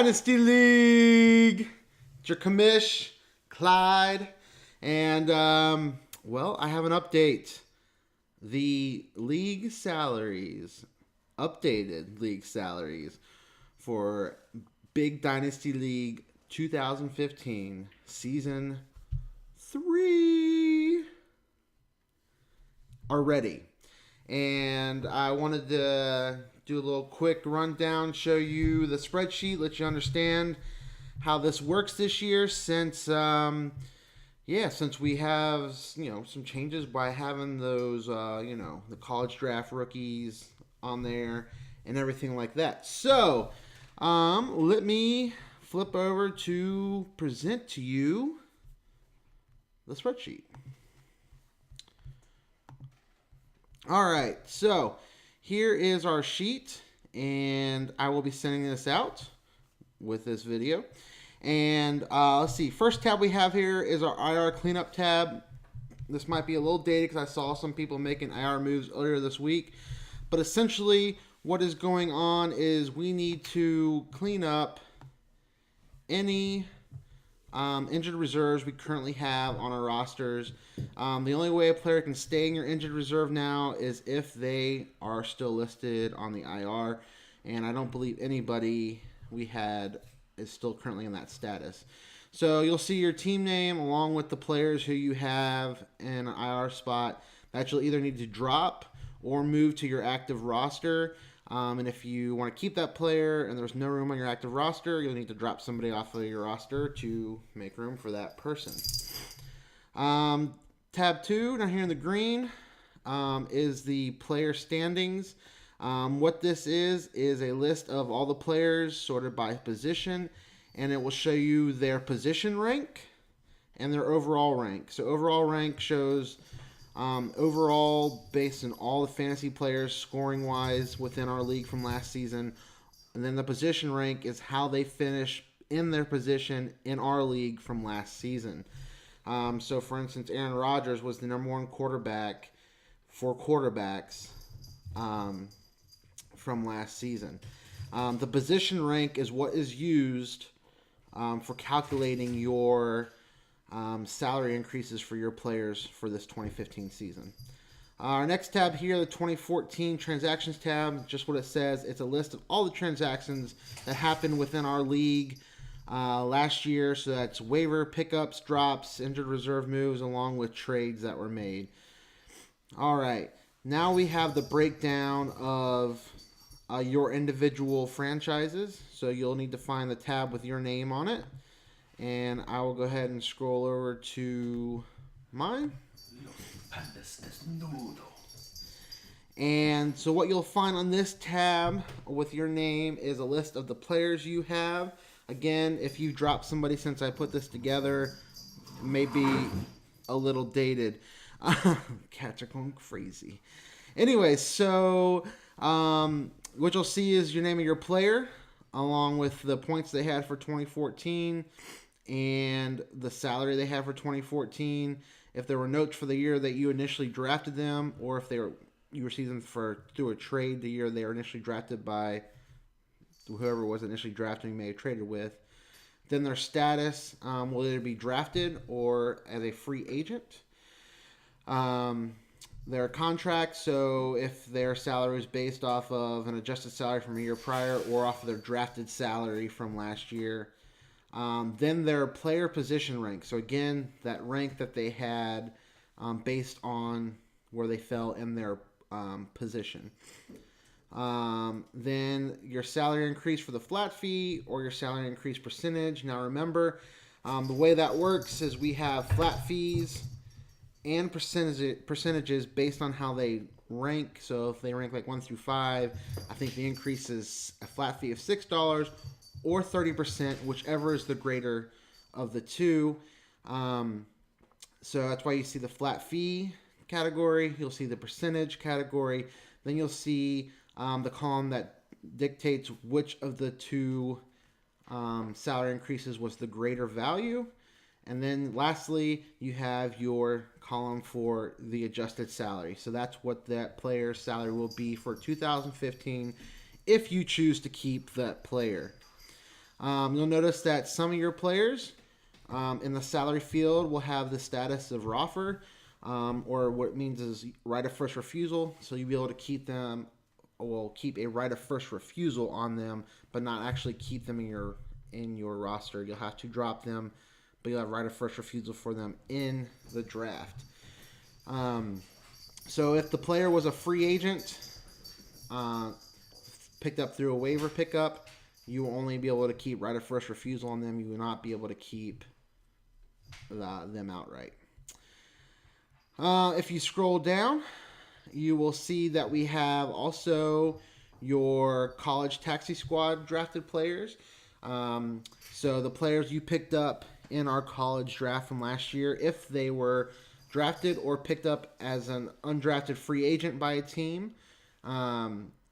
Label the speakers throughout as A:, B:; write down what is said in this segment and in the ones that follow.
A: Dynasty League. It's your Comish, Clyde, and well, I have an update. The league salaries, updated league salaries for Big Dynasty League 2015 Season 3 are ready. And I wanted to do a little quick rundown, show you the spreadsheet, let you understand how this works this year since since we have some changes by having those the college draft rookies on there and everything like that. So let me flip over to present to you the spreadsheet. All right, so here is our sheet, and I will be sending this out with this video. And let's see, first tab we have here is our IR cleanup tab. This might be a little dated because I saw some people making IR moves earlier this week. But essentially, what is going on is we need to clean up any injured reserves we currently have on our rosters. The only way a player can stay in your injured reserve now is if they are still listed on the IR, and I don't believe anybody we had is still currently in that status. So you'll see your team name along with the players who you have in an IR spot that you'll either need to drop or move to your active roster. And if you want to keep that player and there's no room on your active roster, you'll need to drop somebody off of your roster to make room for that person. Tab 2, down here in the green, is the player standings. What this is a list of all the players sorted by position, and it will show you their position rank and their overall rank. So overall rank shows overall, based on all the fantasy players scoring wise within our league from last season. And then the position rank is how they finish in their position in our league from last season. So for instance, Aaron Rodgers was the number one quarterback for quarterbacks from last season. The position rank is what is used for calculating your salary increases for your players for this 2015 season. Our next tab here, the 2014 transactions tab, just what it says. It's a list of all the transactions that happened within our league last year. So that's waiver, pickups, drops, injured reserve moves, along with trades that were made. All right, now we have the breakdown of your individual franchises. So you'll need to find the tab with your name on it. And I will go ahead and scroll over to mine. And so what you'll find on this tab with your name is a list of the players you have. Again, if you drop somebody since I put this together, it may be a little dated. Cats are going crazy. Anyway, so what you'll see is your name of your player, along with the points they had for 2014 and the salary they had for 2014. If there were notes for the year that you initially drafted them, or if you received them through a trade the year they were initially drafted by whoever was initially drafted you may have traded with, then their status will either be drafted or as a free agent. Their contract, so if their salary is based off of an adjusted salary from a year prior or off of their drafted salary from last year. Then their player position rank. So again, that rank that they had based on where they fell in their position. Then your salary increase for the flat fee or your salary increase percentage. Now remember, the way that works is we have flat fees and percentages based on how they rank. So if they rank like 1 through 5, I think the increase is a flat fee of $6 or 30%, whichever is the greater of the two. So that's why you see the flat fee category. You'll see the percentage category. Then you'll see the column that dictates which of the two salary increases was the greater value. And then lastly, you have your column for the adjusted salary. So that's what that player's salary will be for 2015 if you choose to keep that player. You'll notice that some of your players in the salary field will have the status of ROFR, or what it means is right of first refusal. So you'll be able to keep them, will keep a right of first refusal on them, but not actually keep them in your roster. You'll have to drop them, but you'll have right of first refusal for them in the draft. So if the player was a free agent, picked up through a waiver pickup, you will only be able to keep right of first refusal on them. You will not be able to keep them outright. If you scroll down, you will see that we have also your college taxi squad drafted players. So the players you picked up in our college draft from last year, if they were drafted or picked up as an undrafted free agent by a team,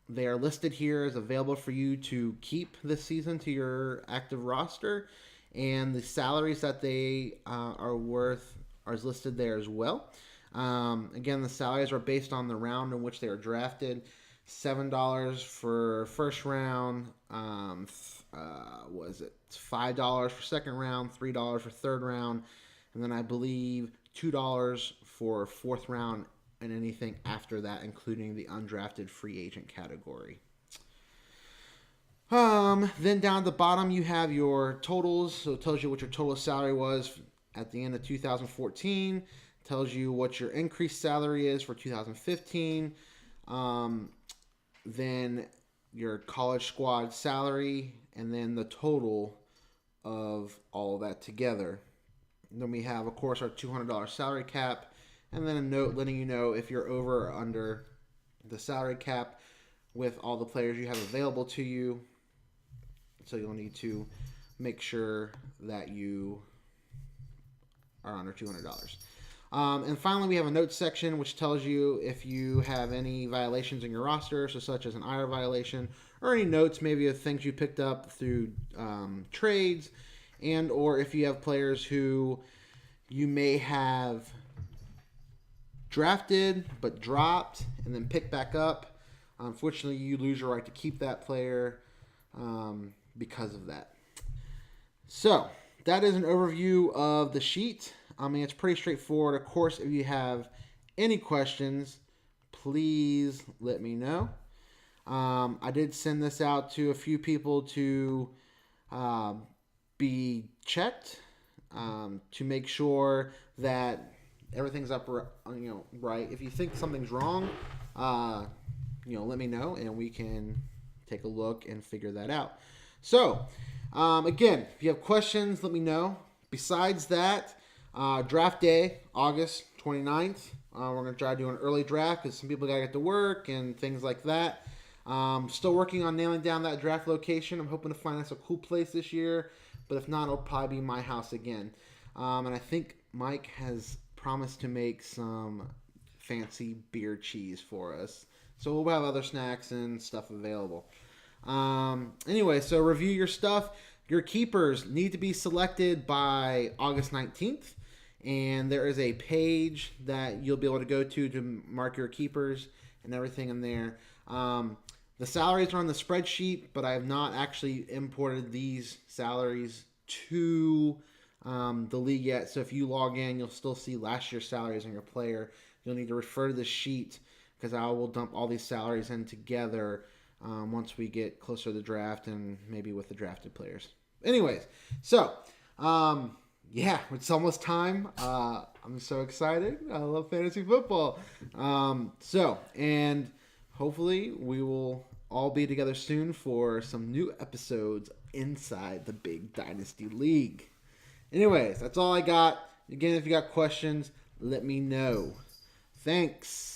A: they are listed here as available for you to keep this season to your active roster, and the salaries that they are worth are listed there as well. Again, the salaries are based on the round in which they are drafted. $7 for first round. Was it $5 for second round? $3 for third round, and then I believe $2 for fourth round and anything after that, including the undrafted free agent category. Then down at the bottom, you have your totals. So it tells you what your total salary was at the end of 2014. Tells you what your increased salary is for 2015. Then your college squad salary, and then the total of all of that together. And then we have, of course, our $200 salary cap, and then a note letting you know if you're over or under the salary cap with all the players you have available to you. So you'll need to make sure that you are under $200. And finally, we have a notes section which tells you if you have any violations in your roster, so such as an IR violation, or any notes maybe of things you picked up through trades, and or if you have players who you may have drafted but dropped and then picked back up. Unfortunately, you lose your right to keep that player because of that. So that is an overview of the sheet. I mean, it's pretty straightforward. Of course, if you have any questions, please let me know. I did send this out to a few people to be checked to make sure that everything's up, right. If you think something's wrong, let me know and we can take a look and figure that out. So, again, if you have questions, let me know. Besides that, draft day, August 29th. We're going to try to do an early draft because some people got to get to work and things like that. Still working on nailing down that draft location. I'm hoping to find us a cool place this year, but if not, it'll probably be my house again. And I think Mike has promised to make some fancy beer cheese for us. So we'll have other snacks and stuff available. Anyway, so review your stuff. Your keepers need to be selected by August 19th. And there is a page that you'll be able to go to mark your keepers and everything in there. The salaries are on the spreadsheet, but I have not actually imported these salaries to the league yet. So if you log in, you'll still see last year's salaries on your player. You'll need to refer to the sheet because I will dump all these salaries in together once we get closer to the draft and maybe with the drafted players. Anyways, so yeah, it's almost time. I'm so excited. I love fantasy football. And hopefully we will all be together soon for some new episodes inside the Big Dynasty League. Anyways, that's all I got. Again, if you got questions, let me know. Thanks.